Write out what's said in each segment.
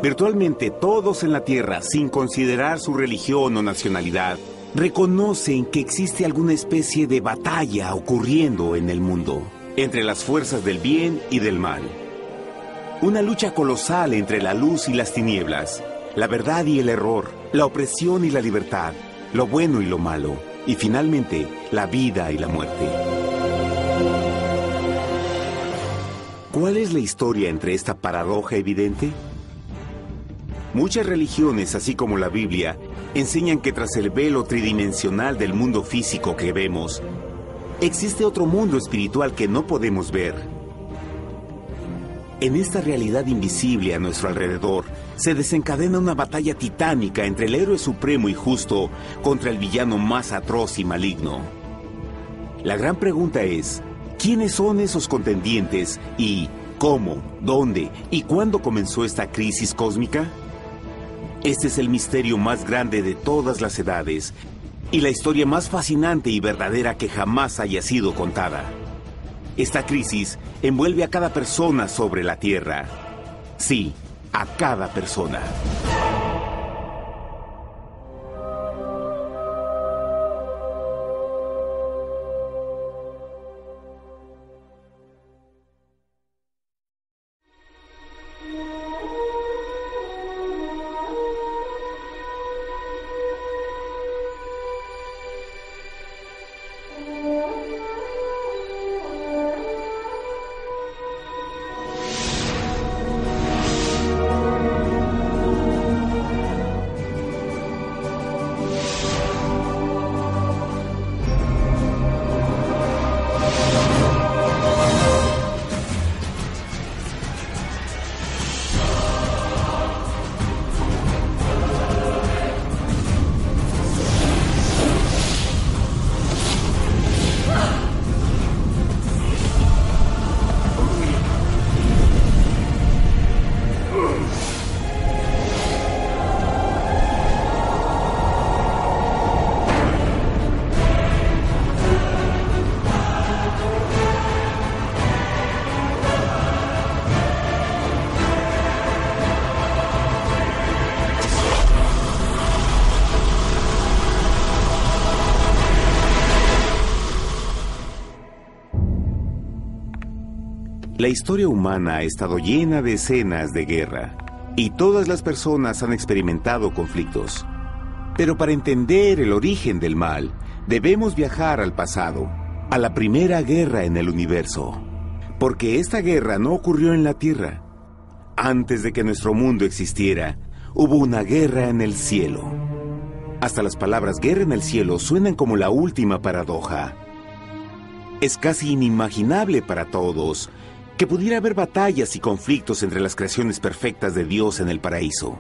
Virtualmente todos en la Tierra, sin considerar su religión o nacionalidad, reconocen que existe alguna especie de batalla ocurriendo en el mundo, entre las fuerzas del bien y del mal. Una lucha colosal entre la luz y las tinieblas, la verdad y el error, la opresión y la libertad, lo bueno y lo malo, y finalmente, la vida y la muerte. ¿Cuál es la historia entre esta paradoja evidente? Muchas religiones, así como la Biblia, enseñan que tras el velo tridimensional del mundo físico que vemos, existe otro mundo espiritual que no podemos ver. En esta realidad invisible a nuestro alrededor, se desencadena una batalla titánica entre el héroe supremo y justo contra el villano más atroz y maligno. La gran pregunta es, ¿quiénes son esos contendientes y cómo, dónde y cuándo comenzó esta crisis cósmica? Este es el misterio más grande de todas las edades y la historia más fascinante y verdadera que jamás haya sido contada. Esta crisis envuelve a cada persona sobre la Tierra. Sí, a cada persona. La historia humana ha estado llena de escenas de guerra, y todas las personas han experimentado conflictos. Pero para entender el origen del mal, debemos viajar al pasado, a la primera guerra en el universo. Porque esta guerra no ocurrió en la Tierra. Antes de que nuestro mundo existiera, hubo una guerra en el cielo. Hasta las palabras guerra en el cielo suenan como la última paradoja. Es casi inimaginable para todos que pudiera haber batallas y conflictos entre las creaciones perfectas de Dios en el paraíso.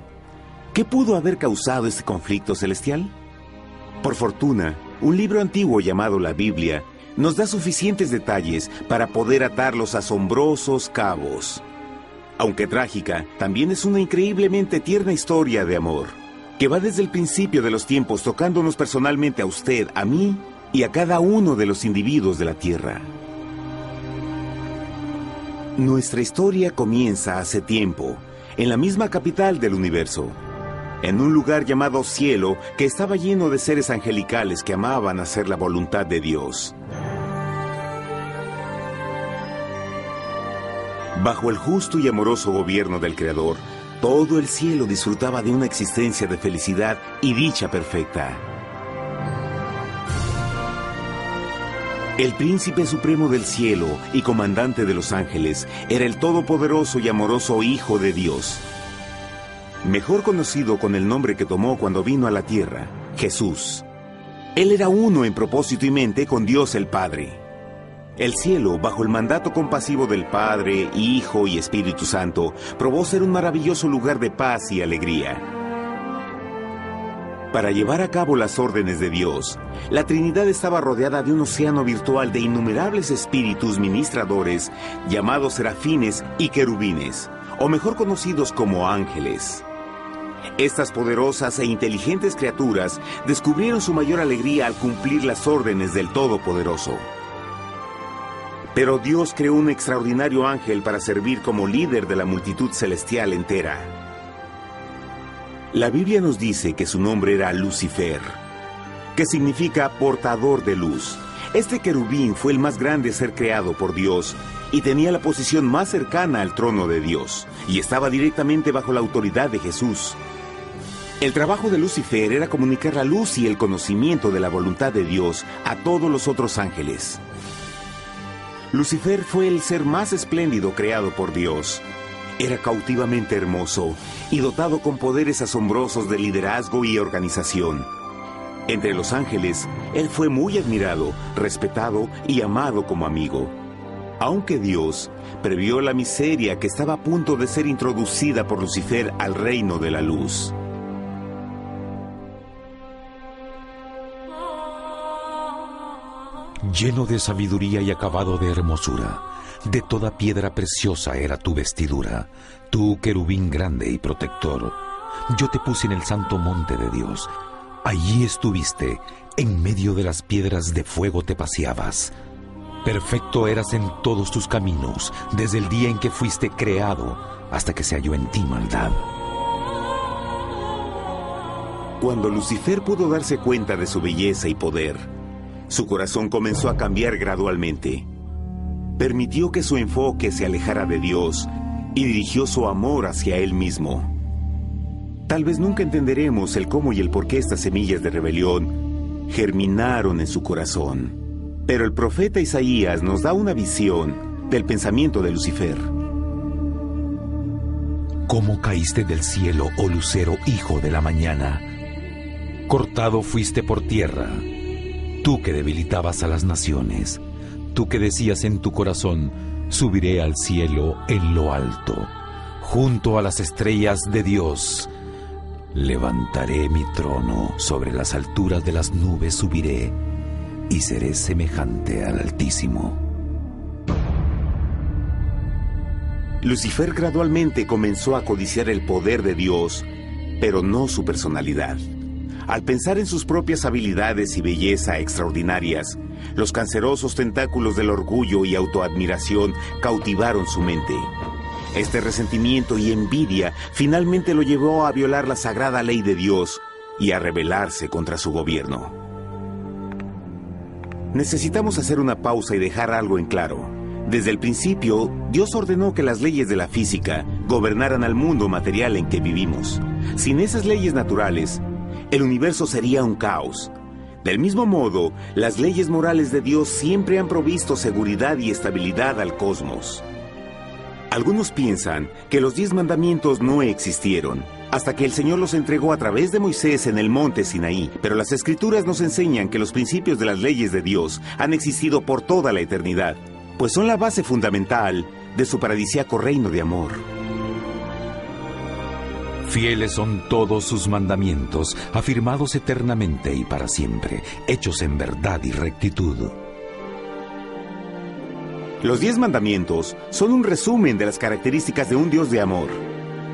¿Qué pudo haber causado este conflicto celestial? Por fortuna, un libro antiguo llamado la Biblia nos da suficientes detalles para poder atar los asombrosos cabos. Aunque trágica, también es una increíblemente tierna historia de amor, que va desde el principio de los tiempos tocándonos personalmente a usted, a mí y a cada uno de los individuos de la Tierra. Nuestra historia comienza hace tiempo, en la misma capital del universo, en un lugar llamado Cielo, que estaba lleno de seres angelicales que amaban hacer la voluntad de Dios. Bajo el justo y amoroso gobierno del Creador, todo el cielo disfrutaba de una existencia de felicidad y dicha perfecta. El príncipe supremo del cielo y comandante de los ángeles era el todopoderoso y amoroso Hijo de Dios, mejor conocido con el nombre que tomó cuando vino a la tierra, Jesús. Él era uno en propósito y mente con Dios el Padre. El cielo, bajo el mandato compasivo del Padre, Hijo y Espíritu Santo, probó ser un maravilloso lugar de paz y alegría. Para llevar a cabo las órdenes de Dios, la Trinidad estaba rodeada de un océano virtual de innumerables espíritus ministradores llamados serafines y querubines, o mejor conocidos como ángeles. Estas poderosas e inteligentes criaturas descubrieron su mayor alegría al cumplir las órdenes del Todopoderoso. Pero Dios creó un extraordinario ángel para servir como líder de la multitud celestial entera. La Biblia nos dice que su nombre era Lucifer, que significa portador de luz. Este querubín fue el más grande ser creado por Dios y tenía la posición más cercana al trono de Dios, y estaba directamente bajo la autoridad de Jesús. El trabajo de Lucifer era comunicar la luz y el conocimiento de la voluntad de Dios a todos los otros ángeles. Lucifer fue el ser más espléndido creado por Dios. Era cautivamente hermoso y dotado con poderes asombrosos de liderazgo y organización. Entre los ángeles, él fue muy admirado, respetado y amado como amigo. Aunque Dios previó la miseria que estaba a punto de ser introducida por Lucifer al reino de la luz. Lleno de sabiduría y acabado de hermosura, de toda piedra preciosa era tu vestidura, tú querubín grande y protector. Yo te puse en el santo monte de Dios. Allí estuviste, en medio de las piedras de fuego te paseabas. Perfecto eras en todos tus caminos, desde el día en que fuiste creado, hasta que se halló en ti maldad. Cuando Lucifer pudo darse cuenta de su belleza y poder, su corazón comenzó a cambiar gradualmente. Permitió que su enfoque se alejara de Dios y dirigió su amor hacia él mismo. Tal vez nunca entenderemos el cómo y el por qué estas semillas de rebelión germinaron en su corazón. Pero el profeta Isaías nos da una visión del pensamiento de Lucifer. ¿Cómo caíste del cielo, oh lucero, hijo de la mañana? Cortado fuiste por tierra. Tú que debilitabas a las naciones, tú que decías en tu corazón, subiré al cielo en lo alto, junto a las estrellas de Dios. Levantaré mi trono, sobre las alturas de las nubes subiré, y seré semejante al Altísimo. Lucifer gradualmente comenzó a codiciar el poder de Dios, pero no su personalidad. Al pensar en sus propias habilidades y belleza extraordinarias, los cancerosos tentáculos del orgullo y autoadmiración cautivaron su mente. Este resentimiento y envidia finalmente lo llevó a violar la sagrada ley de Dios y a rebelarse contra su gobierno. Necesitamos hacer una pausa y dejar algo en claro. Desde el principio, Dios ordenó que las leyes de la física gobernaran al mundo material en que vivimos. Sin esas leyes naturales, el universo sería un caos. Del mismo modo, las leyes morales de Dios siempre han provisto seguridad y estabilidad al cosmos. Algunos piensan que los 10 mandamientos no existieron, hasta que el Señor los entregó a través de Moisés en el monte Sinaí, pero las Escrituras nos enseñan que los principios de las leyes de Dios han existido por toda la eternidad, pues son la base fundamental de su paradisíaco reino de amor. Fieles son todos sus mandamientos, afirmados eternamente y para siempre, hechos en verdad y rectitud. Los 10 mandamientos son un resumen de las características de un Dios de amor.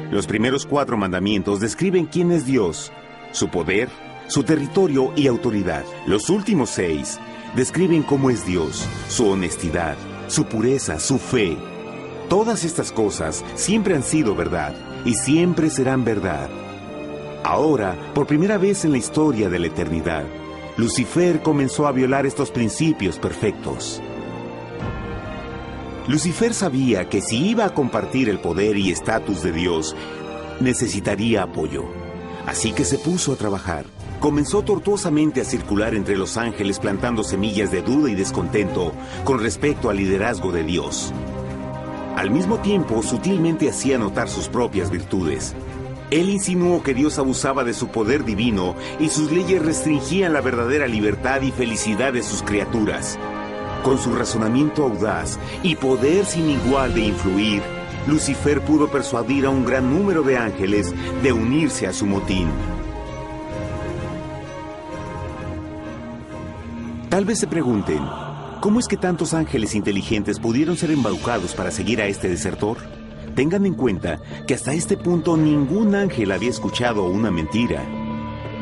Los primeros 4 mandamientos describen quién es Dios, su poder, su territorio y autoridad. Los últimos 6 describen cómo es Dios, su honestidad, su pureza, su fe. Todas estas cosas siempre han sido verdad y siempre serán verdad. Ahora, por primera vez en la historia de la eternidad, Lucifer comenzó a violar estos principios perfectos. Lucifer sabía que si iba a compartir el poder y estatus de Dios, necesitaría apoyo. Así que se puso a trabajar. Comenzó tortuosamente a circular entre los ángeles plantando semillas de duda y descontento con respecto al liderazgo de Dios. Al mismo tiempo, sutilmente hacía notar sus propias virtudes. Él insinuó que Dios abusaba de su poder divino y sus leyes restringían la verdadera libertad y felicidad de sus criaturas. Con su razonamiento audaz y poder sin igual de influir, Lucifer pudo persuadir a un gran número de ángeles de unirse a su motín. Tal vez se pregunten, ¿cómo es que tantos ángeles inteligentes pudieron ser embaucados para seguir a este desertor? Tengan en cuenta que hasta este punto ningún ángel había escuchado una mentira.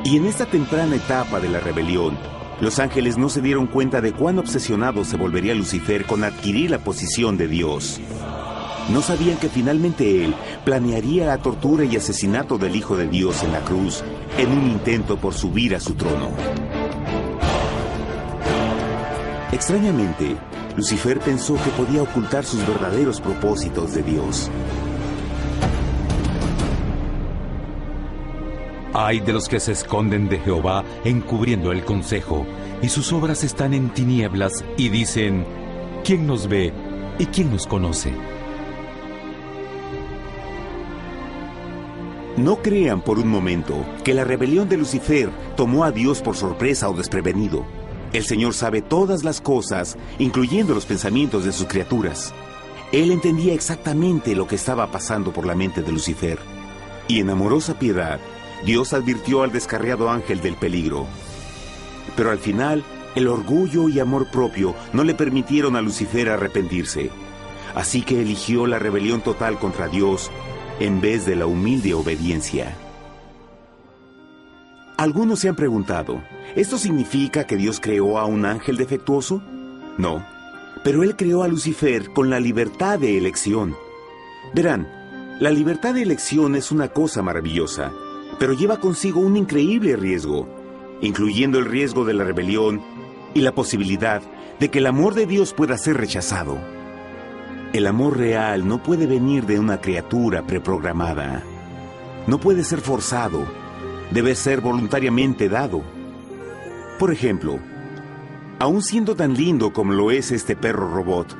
Y en esta temprana etapa de la rebelión, los ángeles no se dieron cuenta de cuán obsesionado se volvería Lucifer con adquirir la posición de Dios. No sabían que finalmente él planearía la tortura y asesinato del Hijo de Dios en la cruz en un intento por subir a su trono. Extrañamente, Lucifer pensó que podía ocultar sus verdaderos propósitos de Dios. Ay de los que se esconden de Jehová encubriendo el consejo, y sus obras están en tinieblas, y dicen: ¿quién nos ve y quién nos conoce? No crean por un momento que la rebelión de Lucifer tomó a Dios por sorpresa o desprevenido. El Señor sabe todas las cosas, incluyendo los pensamientos de sus criaturas. Él entendía exactamente lo que estaba pasando por la mente de Lucifer. Y en amorosa piedad, Dios advirtió al descarriado ángel del peligro. Pero al final, el orgullo y amor propio no le permitieron a Lucifer arrepentirse. Así que eligió la rebelión total contra Dios en vez de la humilde obediencia. Algunos se han preguntado, ¿esto significa que Dios creó a un ángel defectuoso? No, pero Él creó a Lucifer con la libertad de elección. Verán, la libertad de elección es una cosa maravillosa, pero lleva consigo un increíble riesgo, incluyendo el riesgo de la rebelión y la posibilidad de que el amor de Dios pueda ser rechazado. El amor real no puede venir de una criatura preprogramada. No puede ser forzado. Debe ser voluntariamente dado. Por ejemplo, aun siendo tan lindo como lo es este perro robot,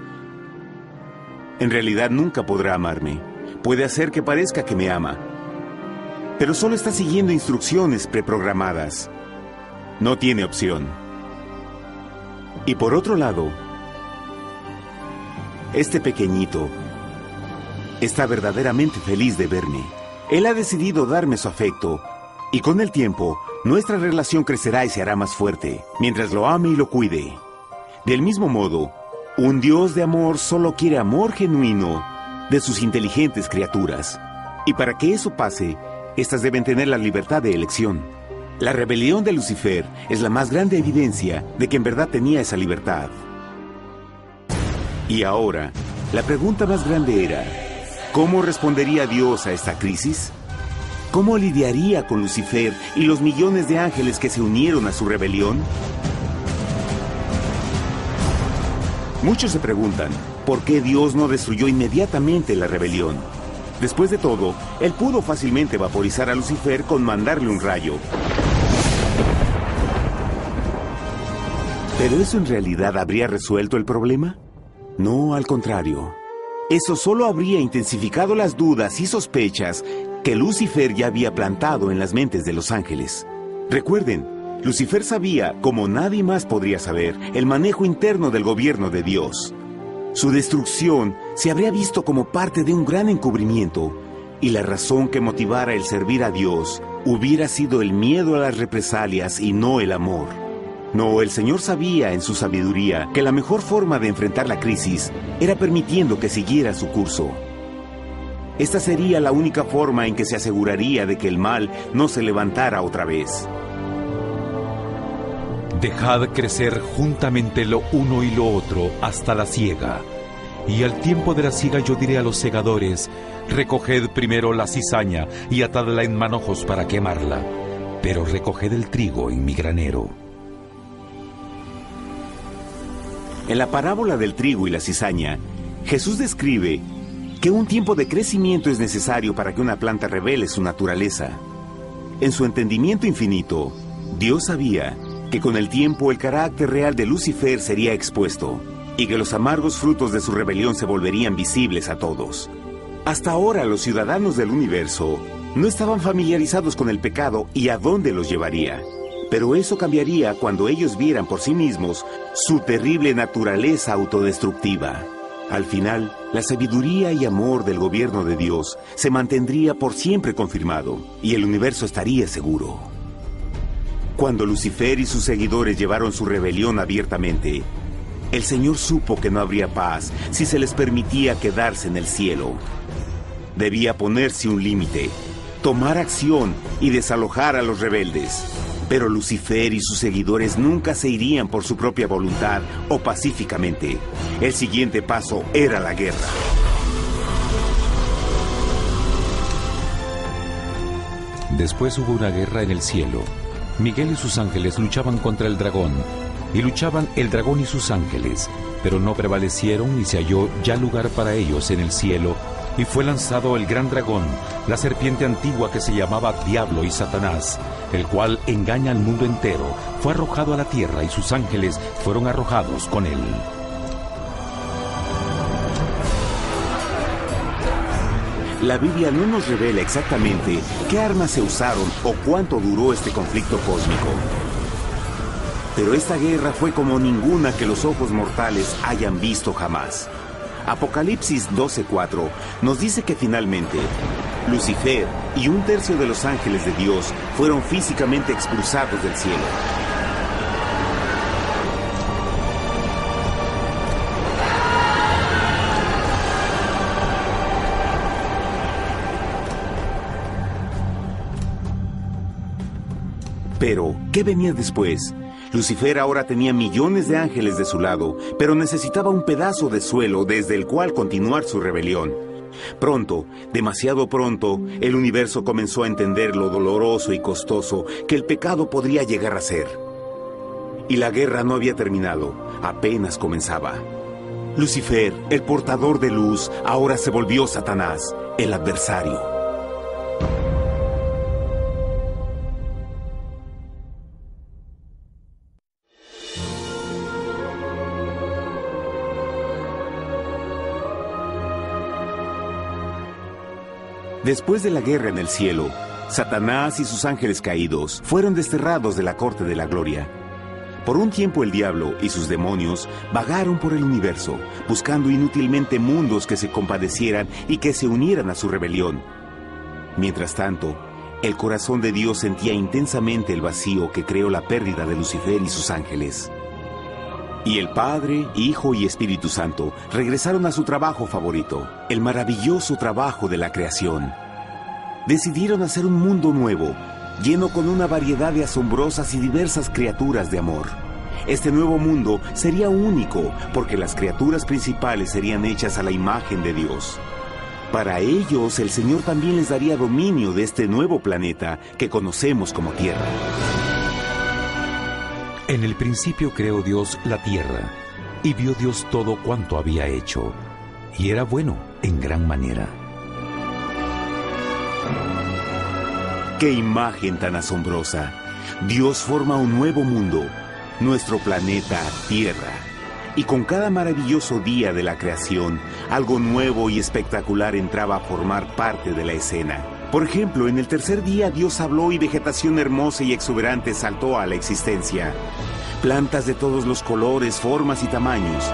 en realidad nunca podrá amarme. Puede hacer que parezca que me ama, pero solo está siguiendo instrucciones preprogramadas. No tiene opción. Y por otro lado, este pequeñito está verdaderamente feliz de verme. Él ha decidido darme su afecto, y con el tiempo, nuestra relación crecerá y se hará más fuerte, mientras lo ame y lo cuide. Del mismo modo, un Dios de amor solo quiere amor genuino de sus inteligentes criaturas. Y para que eso pase, éstas deben tener la libertad de elección. La rebelión de Lucifer es la más grande evidencia de que en verdad tenía esa libertad. Y ahora, la pregunta más grande era, ¿cómo respondería Dios a esta crisis? ¿Cómo lidiaría con Lucifer y los millones de ángeles que se unieron a su rebelión? Muchos se preguntan, ¿por qué Dios no destruyó inmediatamente la rebelión? Después de todo, Él pudo fácilmente vaporizar a Lucifer con mandarle un rayo. ¿Pero eso en realidad habría resuelto el problema? No, al contrario. Eso solo habría intensificado las dudas y sospechas que Lucifer ya había plantado en las mentes de los ángeles. Recuerden, Lucifer sabía, como nadie más podría saber, el manejo interno del gobierno de Dios. Su destrucción se habría visto como parte de un gran encubrimiento, y la razón que motivara el servir a Dios hubiera sido el miedo a las represalias y no el amor. No, el Señor sabía en su sabiduría que la mejor forma de enfrentar la crisis era permitiendo que siguiera su curso. Esta sería la única forma en que se aseguraría de que el mal no se levantara otra vez. Dejad crecer juntamente lo uno y lo otro hasta la siega. Y al tiempo de la siega yo diré a los segadores, recoged primero la cizaña y atadla en manojos para quemarla, pero recoged el trigo en mi granero. En la parábola del trigo y la cizaña, Jesús describe que un tiempo de crecimiento es necesario para que una planta revele su naturaleza. En su entendimiento infinito, Dios sabía que con el tiempo el carácter real de Lucifer sería expuesto y que los amargos frutos de su rebelión se volverían visibles a todos. Hasta ahora los ciudadanos del universo no estaban familiarizados con el pecado y a dónde los llevaría. Pero eso cambiaría cuando ellos vieran por sí mismos su terrible naturaleza autodestructiva. Al final, la sabiduría y amor del gobierno de Dios se mantendría por siempre confirmado y el universo estaría seguro. Cuando Lucifer y sus seguidores llevaron su rebelión abiertamente, el Señor supo que no habría paz si se les permitía quedarse en el cielo. Debía ponerse un límite, tomar acción y desalojar a los rebeldes. Pero Lucifer y sus seguidores nunca se irían por su propia voluntad o pacíficamente. El siguiente paso era la guerra. Después hubo una guerra en el cielo. Miguel y sus ángeles luchaban contra el dragón, y luchaban el dragón y sus ángeles, pero no prevalecieron ni se halló ya lugar para ellos en el cielo, y fue lanzado el gran dragón, la serpiente antigua que se llamaba Diablo y Satanás, el cual engaña al mundo entero. Fue arrojado a la tierra y sus ángeles fueron arrojados con él. La Biblia no nos revela exactamente qué armas se usaron o cuánto duró este conflicto cósmico. Pero esta guerra fue como ninguna que los ojos mortales hayan visto jamás. Apocalipsis 12:4 nos dice que finalmente Lucifer y un tercio de los ángeles de Dios fueron físicamente expulsados del cielo. Pero, ¿qué venía después? Lucifer ahora tenía millones de ángeles de su lado, pero necesitaba un pedazo de suelo desde el cual continuar su rebelión. Pronto, demasiado pronto, el universo comenzó a entender lo doloroso y costoso que el pecado podría llegar a ser. Y la guerra no había terminado, apenas comenzaba. Lucifer, el portador de luz, ahora se volvió Satanás, el adversario. Después de la guerra en el cielo, Satanás y sus ángeles caídos fueron desterrados de la corte de la gloria. Por un tiempo el diablo y sus demonios vagaron por el universo, buscando inútilmente mundos que se compadecieran y que se unieran a su rebelión. Mientras tanto, el corazón de Dios sentía intensamente el vacío que creó la pérdida de Lucifer y sus ángeles. Y el Padre, Hijo y Espíritu Santo regresaron a su trabajo favorito, el maravilloso trabajo de la creación. Decidieron hacer un mundo nuevo, lleno con una variedad de asombrosas y diversas criaturas de amor. Este nuevo mundo sería único, porque las criaturas principales serían hechas a la imagen de Dios. Para ellos, el Señor también les daría dominio de este nuevo planeta que conocemos como Tierra. En el principio creó Dios la tierra, y vio Dios todo cuanto había hecho, y era bueno en gran manera. ¡Qué imagen tan asombrosa! Dios forma un nuevo mundo, nuestro planeta Tierra. Y con cada maravilloso día de la creación, algo nuevo y espectacular entraba a formar parte de la escena. Por ejemplo, en el tercer día Dios habló y vegetación hermosa y exuberante saltó a la existencia. Plantas de todos los colores, formas y tamaños.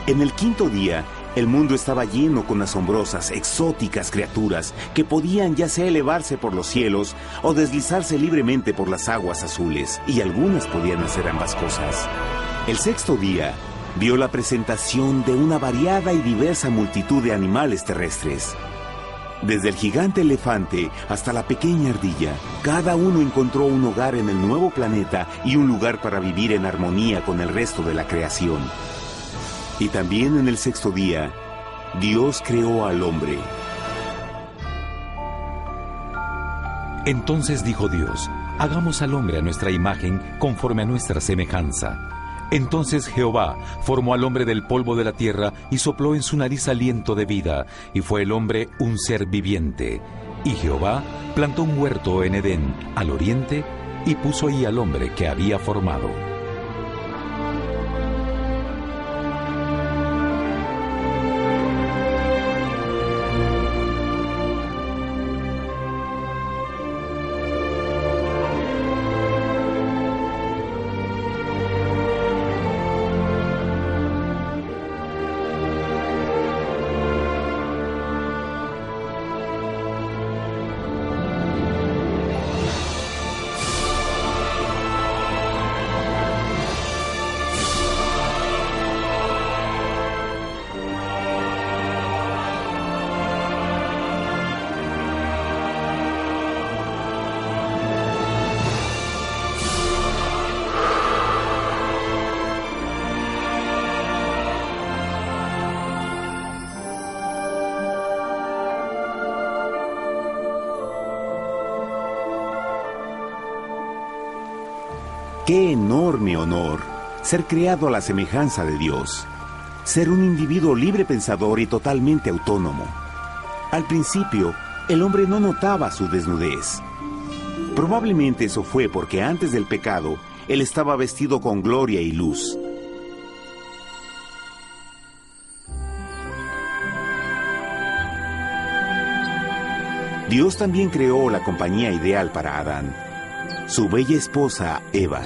En el quinto día, el mundo estaba lleno con asombrosas, exóticas criaturas que podían ya sea elevarse por los cielos o deslizarse libremente por las aguas azules, y algunas podían hacer ambas cosas. El sexto día vio la presentación de una variada y diversa multitud de animales terrestres. Desde el gigante elefante hasta la pequeña ardilla, cada uno encontró un hogar en el nuevo planeta y un lugar para vivir en armonía con el resto de la creación. Y también en el sexto día, Dios creó al hombre. Entonces dijo Dios: hagamos al hombre a nuestra imagen, conforme a nuestra semejanza. Entonces Jehová formó al hombre del polvo de la tierra y sopló en su nariz aliento de vida, y fue el hombre un ser viviente. Y Jehová plantó un huerto en Edén, al oriente, y puso ahí al hombre que había formado. ¡Qué enorme honor! Ser creado a la semejanza de Dios. Ser un individuo libre pensador y totalmente autónomo. Al principio, el hombre no notaba su desnudez. Probablemente eso fue porque antes del pecado, él estaba vestido con gloria y luz. Dios también creó la compañía ideal para Adán, su bella esposa Eva.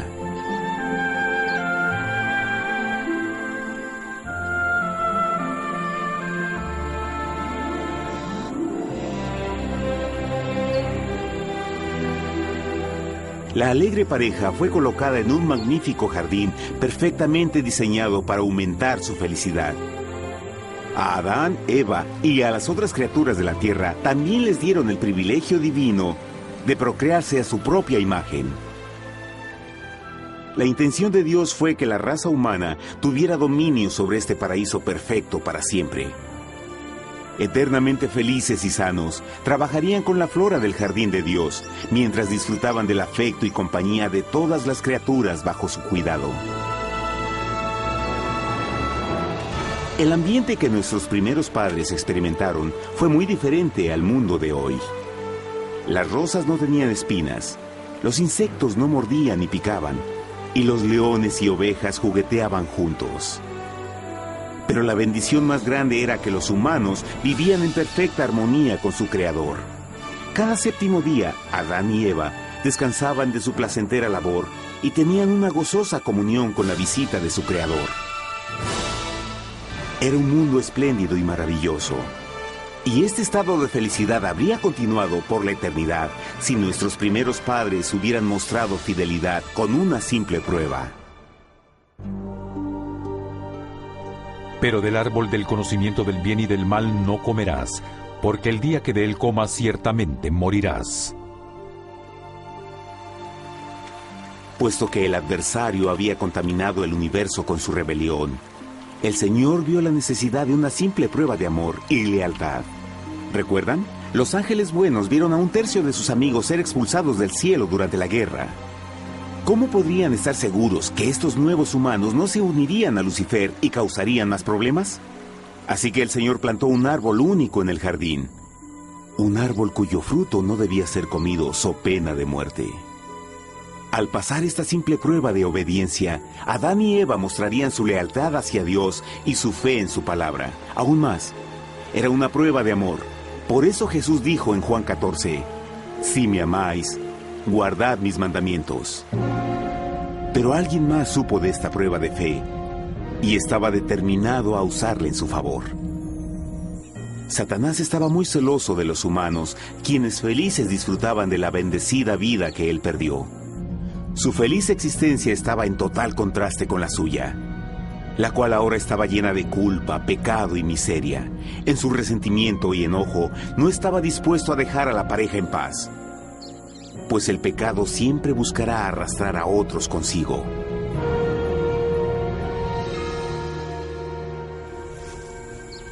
La alegre pareja fue colocada en un magnífico jardín perfectamente diseñado para aumentar su felicidad. A Adán, Eva y a las otras criaturas de la tierra también les dieron el privilegio divino de procrearse a su propia imagen. La intención de Dios fue que la raza humana tuviera dominio sobre este paraíso perfecto para siempre. Eternamente felices y sanos, trabajarían con la flora del jardín de Dios, mientras disfrutaban del afecto y compañía de todas las criaturas bajo su cuidado. El ambiente que nuestros primeros padres experimentaron fue muy diferente al mundo de hoy. Las rosas no tenían espinas, los insectos no mordían ni picaban, y los leones y ovejas jugueteaban juntos. Pero la bendición más grande era que los humanos vivían en perfecta armonía con su Creador. Cada séptimo día, Adán y Eva descansaban de su placentera labor y tenían una gozosa comunión con la visita de su Creador. Era un mundo espléndido y maravilloso. Y este estado de felicidad habría continuado por la eternidad si nuestros primeros padres hubieran mostrado fidelidad con una simple prueba. Pero del árbol del conocimiento del bien y del mal no comerás, porque el día que de él comas ciertamente morirás. Puesto que el adversario había contaminado el universo con su rebelión, el Señor vio la necesidad de una simple prueba de amor y lealtad. ¿Recuerdan? Los ángeles buenos vieron a un tercio de sus amigos ser expulsados del cielo durante la guerra. ¿Cómo podrían estar seguros que estos nuevos humanos no se unirían a Lucifer y causarían más problemas? Así que el Señor plantó un árbol único en el jardín. Un árbol cuyo fruto no debía ser comido so pena de muerte. Al pasar esta simple prueba de obediencia, Adán y Eva mostrarían su lealtad hacia Dios y su fe en su palabra. Aún más, era una prueba de amor. Por eso Jesús dijo en Juan 14, «Si me amáis, guardad mis mandamientos». Pero alguien más supo de esta prueba de fe y estaba determinado a usarla en su favor. Satanás estaba muy celoso de los humanos, quienes felices disfrutaban de la bendecida vida que él perdió. Su feliz existencia estaba en total contraste con la suya, la cual ahora estaba llena de culpa, pecado y miseria. En su resentimiento y enojo no estaba dispuesto a dejar a la pareja en paz, pues el pecado siempre buscará arrastrar a otros consigo.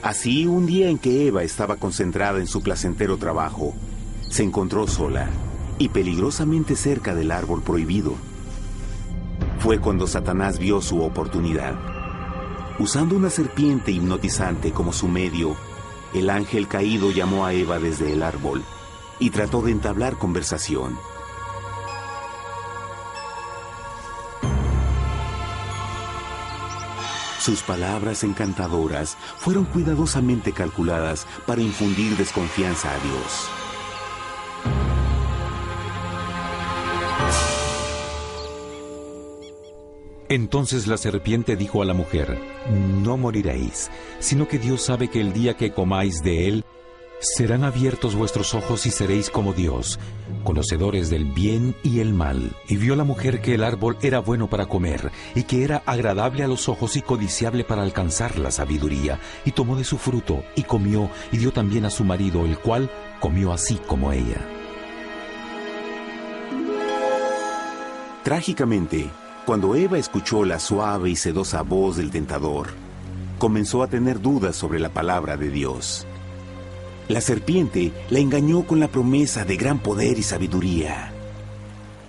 Así, un día en que Eva estaba concentrada en su placentero trabajo, se encontró sola y peligrosamente cerca del árbol prohibido. Fue cuando Satanás vio su oportunidad. Usando una serpiente hipnotizante como su medio, el ángel caído llamó a Eva desde el árbol y trató de entablar conversación. Sus palabras encantadoras fueron cuidadosamente calculadas para infundir desconfianza a Dios. Entonces la serpiente dijo a la mujer, «No moriréis, sino que Dios sabe que el día que comáis de él, serán abiertos vuestros ojos y seréis como Dios, conocedores del bien y el mal». Y vio la mujer que el árbol era bueno para comer, y que era agradable a los ojos y codiciable para alcanzar la sabiduría, y tomó de su fruto, y comió, y dio también a su marido, el cual comió así como ella. Trágicamente, cuando Eva escuchó la suave y sedosa voz del tentador, comenzó a tener dudas sobre la palabra de Dios. La serpiente la engañó con la promesa de gran poder y sabiduría.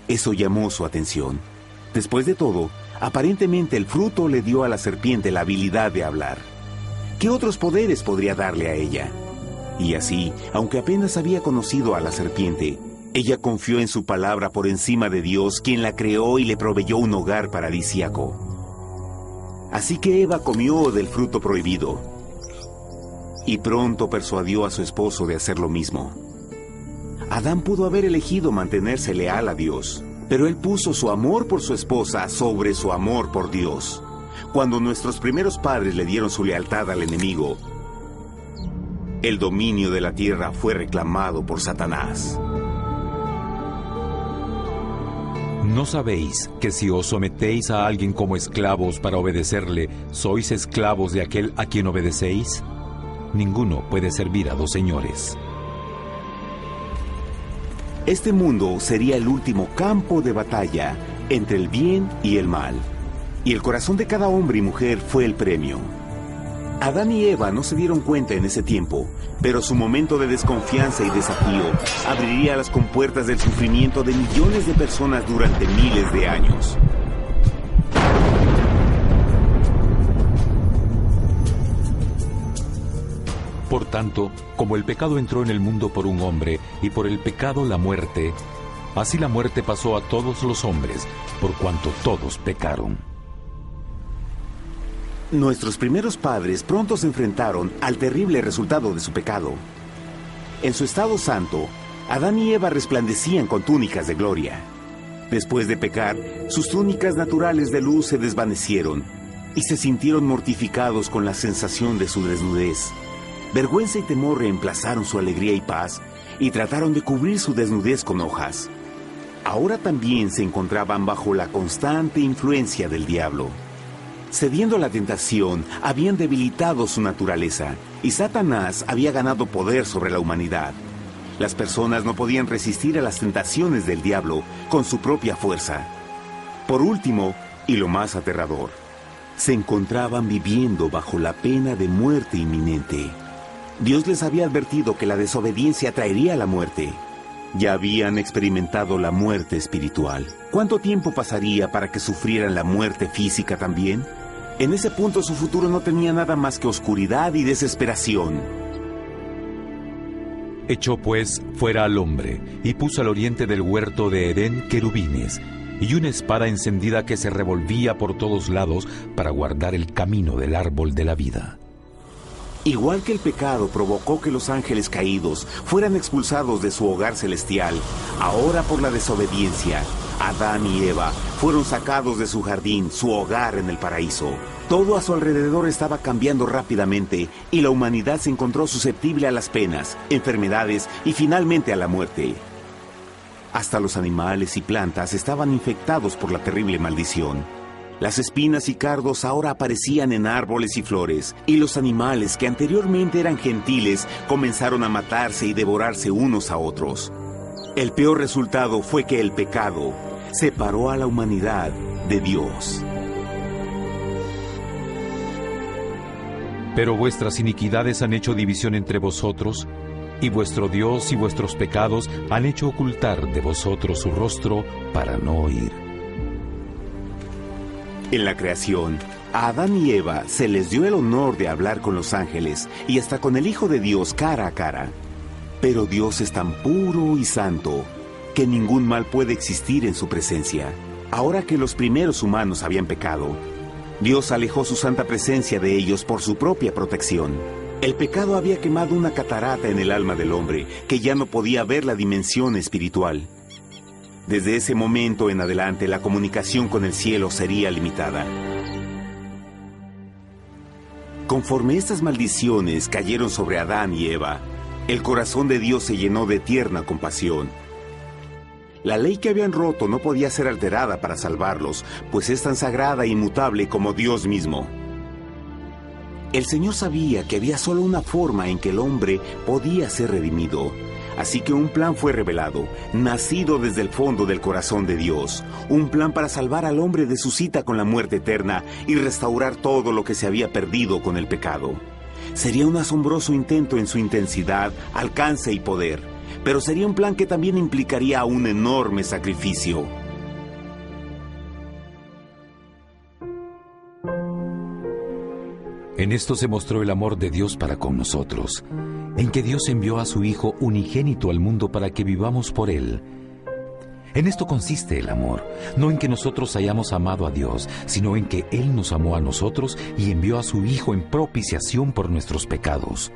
Eso llamó su atención, Después de todo, aparentemente el fruto le dio a la serpiente la habilidad de hablar. ¿Qué otros poderes podría darle a ella? Y así, aunque apenas había conocido a la serpiente, ella confió en su palabra por encima de Dios, quien la creó y le proveyó un hogar paradisíaco. Así que Eva comió del fruto prohibido y pronto persuadió a su esposo de hacer lo mismo. Adán pudo haber elegido mantenerse leal a Dios, pero él puso su amor por su esposa sobre su amor por Dios. Cuando nuestros primeros padres le dieron su lealtad al enemigo, el dominio de la tierra fue reclamado por Satanás. ¿No sabéis que si os sometéis a alguien como esclavos para obedecerle, sois esclavos de aquel a quien obedecéis? Ninguno puede servir a dos señores. Este mundo sería el último campo de batalla entre el bien y el mal. Y el corazón de cada hombre y mujer fue el premio. Adán y Eva no se dieron cuenta en ese tiempo, pero su momento de desconfianza y desafío abriría las compuertas del sufrimiento de millones de personas durante miles de años. Por tanto, como el pecado entró en el mundo por un hombre, y por el pecado la muerte, así la muerte pasó a todos los hombres, por cuanto todos pecaron. Nuestros primeros padres pronto se enfrentaron al terrible resultado de su pecado. En su estado santo, Adán y Eva resplandecían con túnicas de gloria. Después de pecar, sus túnicas naturales de luz se desvanecieron y se sintieron mortificados con la sensación de su desnudez. Vergüenza y temor reemplazaron su alegría y paz y trataron de cubrir su desnudez con hojas. Ahora también se encontraban bajo la constante influencia del diablo. Cediendo a la tentación, habían debilitado su naturaleza y Satanás había ganado poder sobre la humanidad. Las personas no podían resistir a las tentaciones del diablo con su propia fuerza. Por último, y lo más aterrador, se encontraban viviendo bajo la pena de muerte inminente. Dios les había advertido que la desobediencia traería la muerte. Ya habían experimentado la muerte espiritual. ¿Cuánto tiempo pasaría para que sufrieran la muerte física también? En ese punto su futuro no tenía nada más que oscuridad y desesperación. Echó pues fuera al hombre, y puso al oriente del huerto de Edén querubines, y una espada encendida que se revolvía por todos lados para guardar el camino del árbol de la vida. Igual que el pecado provocó que los ángeles caídos fueran expulsados de su hogar celestial, ahora por la desobediencia, Adán y Eva fueron sacados de su jardín, su hogar en el paraíso. Todo a su alrededor estaba cambiando rápidamente y la humanidad se encontró susceptible a las penas, enfermedades y finalmente a la muerte. Hasta los animales y plantas estaban infectados por la terrible maldición. Las espinas y cardos ahora aparecían en árboles y flores, y los animales que anteriormente eran gentiles comenzaron a matarse y devorarse unos a otros. El peor resultado fue que el pecado separó a la humanidad de Dios. Pero vuestras iniquidades han hecho división entre vosotros, y vuestro Dios y vuestros pecados han hecho ocultar de vosotros su rostro para no oír. En la creación, a Adán y Eva se les dio el honor de hablar con los ángeles y hasta con el Hijo de Dios cara a cara. Pero Dios es tan puro y santo que ningún mal puede existir en su presencia. Ahora que los primeros humanos habían pecado, Dios alejó su santa presencia de ellos por su propia protección. El pecado había quemado una catarata en el alma del hombre que ya no podía ver la dimensión espiritual. Desde ese momento en adelante, la comunicación con el cielo sería limitada. Conforme estas maldiciones cayeron sobre Adán y Eva, el corazón de Dios se llenó de tierna compasión. La ley que habían roto no podía ser alterada para salvarlos, pues es tan sagrada e inmutable como Dios mismo. El Señor sabía que había solo una forma en que el hombre podía ser redimido. Así que un plan fue revelado, nacido desde el fondo del corazón de Dios. Un plan para salvar al hombre de su cita con la muerte eterna y restaurar todo lo que se había perdido con el pecado. Sería un asombroso intento en su intensidad, alcance y poder, pero sería un plan que también implicaría un enorme sacrificio. En esto se mostró el amor de Dios para con nosotros, en que Dios envió a su Hijo unigénito al mundo para que vivamos por Él. En esto consiste el amor, no en que nosotros hayamos amado a Dios, sino en que Él nos amó a nosotros y envió a su Hijo en propiciación por nuestros pecados.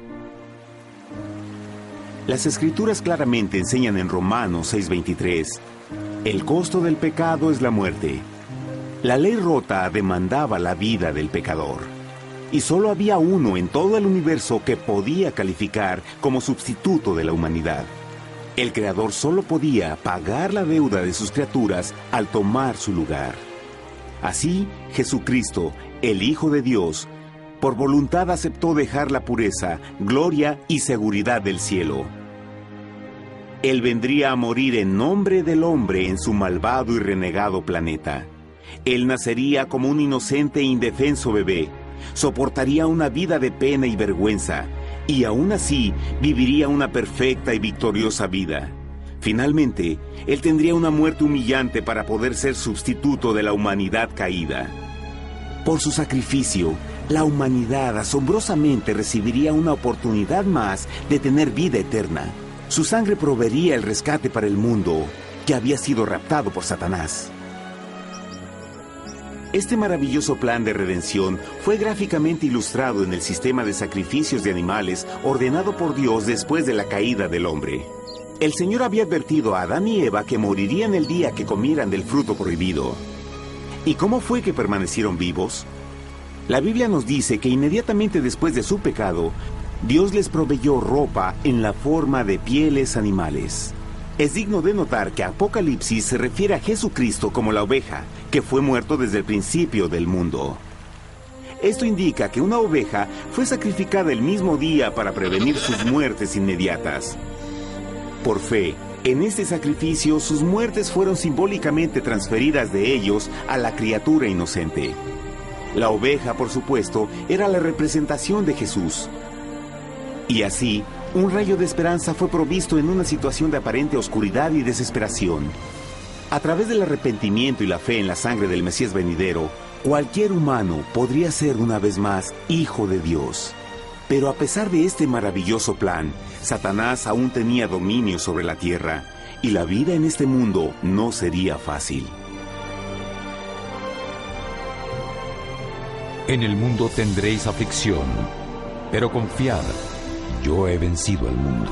Las Escrituras claramente enseñan en Romanos 6:23, el costo del pecado es la muerte. La ley rota demandaba la vida del pecador, y solo había uno en todo el universo que podía calificar como sustituto de la humanidad. El Creador solo podía pagar la deuda de sus criaturas al tomar su lugar. Así, Jesucristo, el Hijo de Dios, por voluntad aceptó dejar la pureza, gloria y seguridad del cielo. Él vendría a morir en nombre del hombre en su malvado y renegado planeta. Él nacería como un inocente e indefenso bebé, soportaría una vida de pena y vergüenza, y aún así viviría una perfecta y victoriosa vida. Finalmente, Él tendría una muerte humillante para poder ser sustituto de la humanidad caída. Por su sacrificio, la humanidad asombrosamente recibiría una oportunidad más de tener vida eterna. Su sangre proveería el rescate para el mundo que había sido raptado por Satanás. Este maravilloso plan de redención fue gráficamente ilustrado en el sistema de sacrificios de animales ordenado por Dios después de la caída del hombre. El Señor había advertido a Adán y Eva que morirían el día que comieran del fruto prohibido. ¿Y cómo fue que permanecieron vivos? La Biblia nos dice que inmediatamente después de su pecado, Dios les proveyó ropa en la forma de pieles animales. Es digno de notar que Apocalipsis se refiere a Jesucristo como la oveja, que fue muerto desde el principio del mundo. Esto indica que una oveja fue sacrificada el mismo día para prevenir sus muertes inmediatas. Por fe, en este sacrificio sus muertes fueron simbólicamente transferidas de ellos a la criatura inocente. La oveja, por supuesto, era la representación de Jesús. Y así, un rayo de esperanza fue provisto en una situación de aparente oscuridad y desesperación. A través del arrepentimiento y la fe en la sangre del Mesías venidero, cualquier humano podría ser una vez más hijo de Dios. Pero a pesar de este maravilloso plan, Satanás aún tenía dominio sobre la tierra, y la vida en este mundo no sería fácil. En el mundo tendréis aflicción, pero confiad, yo he vencido al mundo.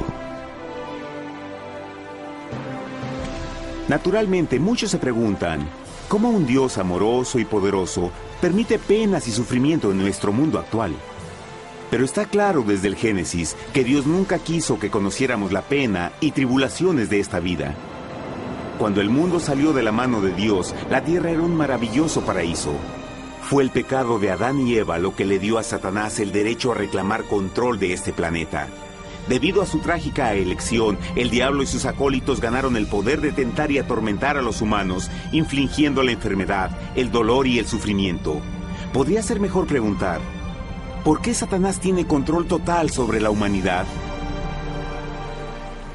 Naturalmente, muchos se preguntan, ¿cómo un Dios amoroso y poderoso permite penas y sufrimiento en nuestro mundo actual? Pero está claro desde el Génesis que Dios nunca quiso que conociéramos la pena y tribulaciones de esta vida. Cuando el mundo salió de la mano de Dios, la tierra era un maravilloso paraíso. Fue el pecado de Adán y Eva lo que le dio a Satanás el derecho a reclamar control de este planeta. Debido a su trágica elección, el diablo y sus acólitos ganaron el poder de tentar y atormentar a los humanos, infligiendo la enfermedad, el dolor y el sufrimiento. Podría ser mejor preguntar, ¿por qué Satanás tiene control total sobre la humanidad?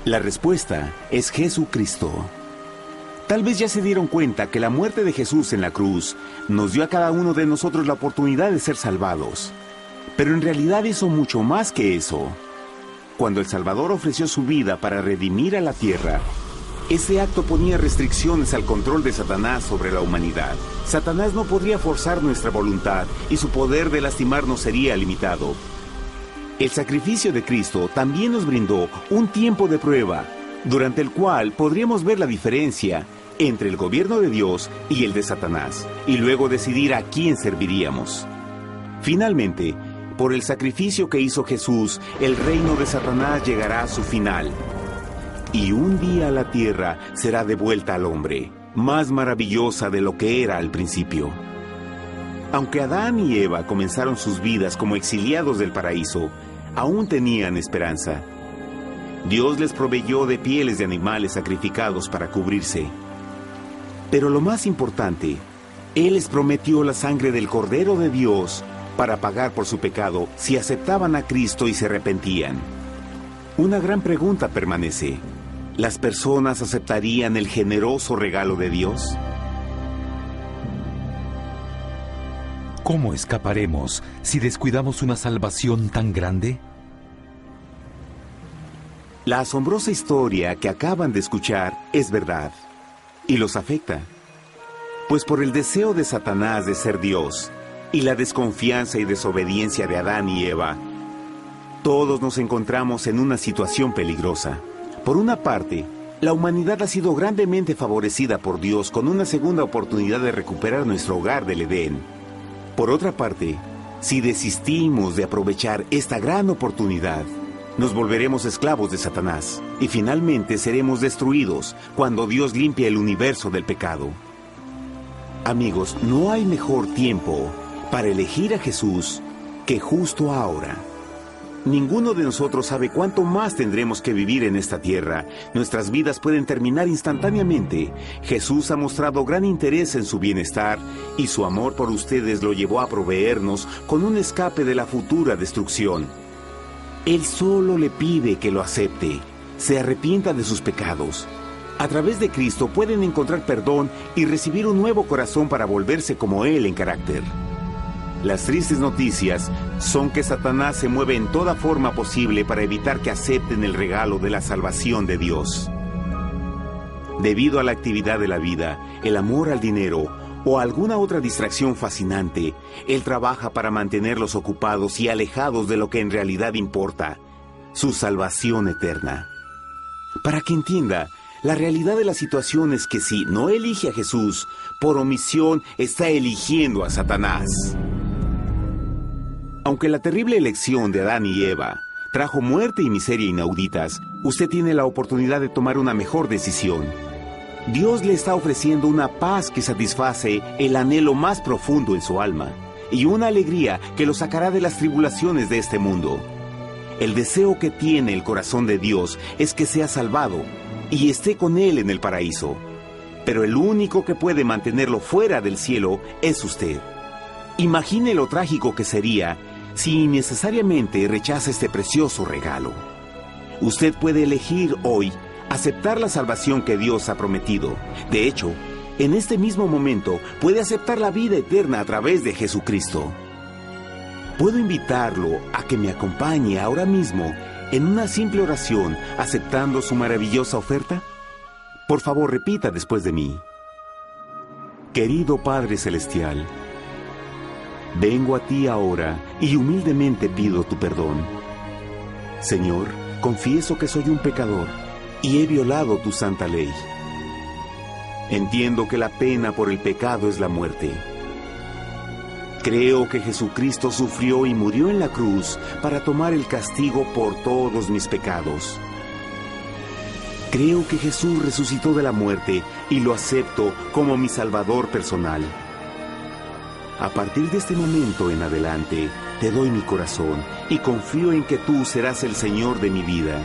La respuesta es Jesucristo. Tal vez ya se dieron cuenta que la muerte de Jesús en la cruz nos dio a cada uno de nosotros la oportunidad de ser salvados. Pero en realidad hizo mucho más que eso. Cuando el Salvador ofreció su vida para redimir a la tierra, ese acto ponía restricciones al control de Satanás sobre la humanidad. Satanás no podría forzar nuestra voluntad y su poder de lastimarnos sería limitado. El sacrificio de Cristo también nos brindó un tiempo de prueba, durante el cual podríamos ver la diferencia entre el gobierno de Dios y el de Satanás, y luego decidir a quién serviríamos. Finalmente, por el sacrificio que hizo Jesús, el reino de Satanás llegará a su final. Y un día la tierra será devuelta al hombre, más maravillosa de lo que era al principio. Aunque Adán y Eva comenzaron sus vidas como exiliados del paraíso, aún tenían esperanza. Dios les proveyó de pieles de animales sacrificados para cubrirse. Pero lo más importante, Él les prometió la sangre del Cordero de Dios para pagar por su pecado si aceptaban a Cristo y se arrepentían. Una gran pregunta permanece: ¿las personas aceptarían el generoso regalo de Dios? ¿Cómo escaparemos si descuidamos una salvación tan grande? La asombrosa historia que acaban de escuchar es verdad y los afecta. Pues por el deseo de Satanás de ser Dios y la desconfianza y desobediencia de Adán y Eva, todos nos encontramos en una situación peligrosa. Por una parte, la humanidad ha sido grandemente favorecida por Dios con una segunda oportunidad de recuperar nuestro hogar del Edén. Por otra parte, si desistimos de aprovechar esta gran oportunidad, nos volveremos esclavos de Satanás y finalmente seremos destruidos cuando Dios limpie el universo del pecado. Amigos, no hay mejor tiempo para elegir a Jesús que justo ahora. Ninguno de nosotros sabe cuánto más tendremos que vivir en esta tierra. Nuestras vidas pueden terminar instantáneamente. Jesús ha mostrado gran interés en su bienestar y su amor por ustedes lo llevó a proveernos con un escape de la futura destrucción. Él solo le pide que lo acepte, se arrepienta de sus pecados. A través de Cristo pueden encontrar perdón y recibir un nuevo corazón para volverse como Él en carácter. Las tristes noticias son que Satanás se mueve en toda forma posible para evitar que acepten el regalo de la salvación de Dios. Debido a la actividad de la vida, el amor al dinero o alguna otra distracción fascinante, Él trabaja para mantenerlos ocupados y alejados de lo que en realidad importa, su salvación eterna. Para que entienda, la realidad de la situación es que si no elige a Jesús, por omisión está eligiendo a Satanás. Aunque la terrible elección de Adán y Eva trajo muerte y miseria inauditas, usted tiene la oportunidad de tomar una mejor decisión. Dios le está ofreciendo una paz que satisface el anhelo más profundo en su alma y una alegría que lo sacará de las tribulaciones de este mundo. El deseo que tiene el corazón de Dios es que sea salvado y esté con Él en el paraíso. Pero el único que puede mantenerlo fuera del cielo es usted. Imagine lo trágico que sería si innecesariamente rechaza este precioso regalo. Usted puede elegir hoy aceptar la salvación que Dios ha prometido. De hecho, en este mismo momento puede aceptar la vida eterna a través de Jesucristo. ¿Puedo invitarlo a que me acompañe ahora mismo en una simple oración aceptando su maravillosa oferta? Por favor, repita después de mí. Querido Padre Celestial, vengo a ti ahora y humildemente pido tu perdón. Señor, confieso que soy un pecador y he violado tu santa ley. Entiendo que la pena por el pecado es la muerte. Creo que Jesucristo sufrió y murió en la cruz para tomar el castigo por todos mis pecados. Creo que Jesús resucitó de la muerte y lo acepto como mi Salvador personal. A partir de este momento en adelante, te doy mi corazón y confío en que tú serás el Señor de mi vida.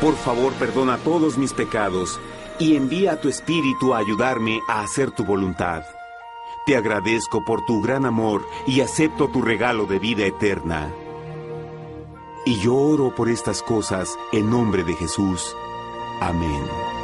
Por favor, perdona todos mis pecados y envía a tu Espíritu a ayudarme a hacer tu voluntad. Te agradezco por tu gran amor y acepto tu regalo de vida eterna. Y yo oro por estas cosas en nombre de Jesús. Amén.